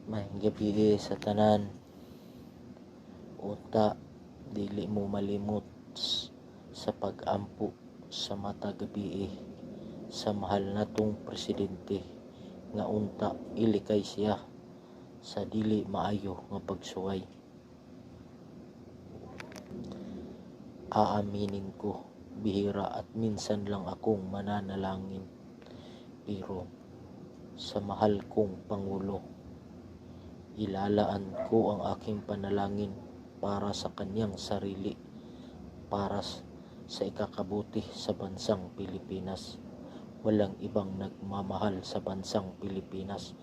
Maayong gabi sa tanan. Unta, dili mo malimot sa pag-ampo sa mata gabi sa mahal natong presidente nga unta ilikay siya sa dili maayo nga pagsuway. Aaminin ko, bihira at minsan lang akong mananalangin, pero sa mahal kong Pangulo, ilalaan ko ang aking panalangin para sa kanyang sarili, para sa ikakabuti sa bansang Pilipinas. Walang ibang nagmamahal sa bansang Pilipinas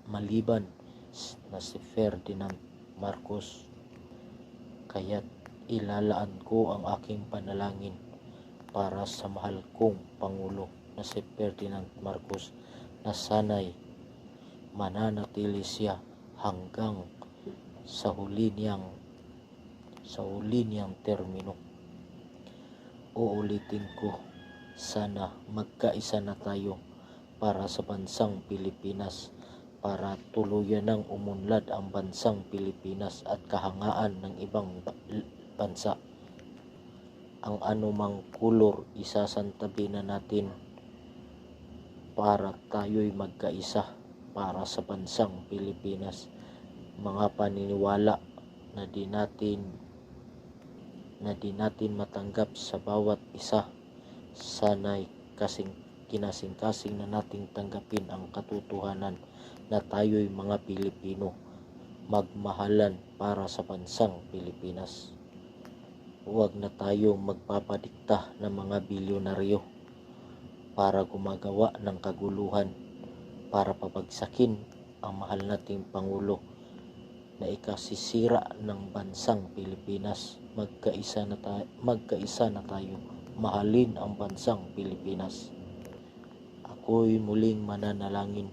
maliban na si Ferdinand Marcos. Kaya't ilalaan ko ang aking panalangin para sa mahal kong Pangulo na si Ferdinand Marcos, na sana'y mananatili siya hanggang sa huli niyang termino. Uulitin ko, sana magkaisa na tayo para sa bansang Pilipinas, para tuluyan ng umunlad ang bansang Pilipinas at kahangaan ng ibang bansa. Ang anumang kulor isasantabi na natin para tayo'y magkaisa para sa bansang Pilipinas. Mga paniniwala na di natin matanggap sa bawat isa, sana'y kinasing-kasing na nating tanggapin ang katotohanan na tayo'y mga Pilipino, magmahalan para sa bansang Pilipinas. Huwag na tayo magpapadikta ng mga bilyonaryo para gumagawa ng kaguluhan, para pabagsakin ang mahal nating Pangulo na ikasisira ng bansang Pilipinas. Magkaisa na tayo, mahalin ang bansang Pilipinas. Ako'y muling mananalangin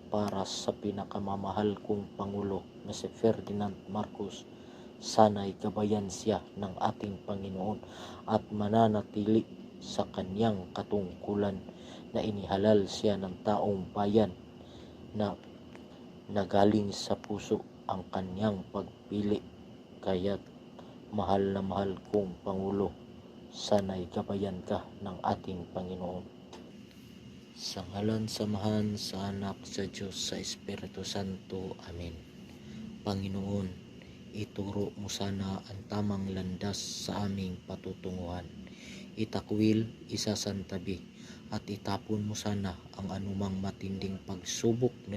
para sa pinakamamahal kong Pangulo na si Ferdinand Marcos. Sana'y gabayan siya ng ating Panginoon at mananatili sa kanyang katungkulan, na inihalal siya ng taong bayan na nagaling sa puso ang kanyang pagpili. Kaya't mahal na mahal kong Pangulo, sana'y gabayan ka ng ating Panginoon. Sa ngalan, samahan, sa Anak, sa Diyos, sa Espiritu Santo. Amen. Panginoon, ituro mo sana ang tamang landas sa aming patutunguhan. Itakwil, isasantabi, at itapon mo sana ang anumang matinding pagsubok na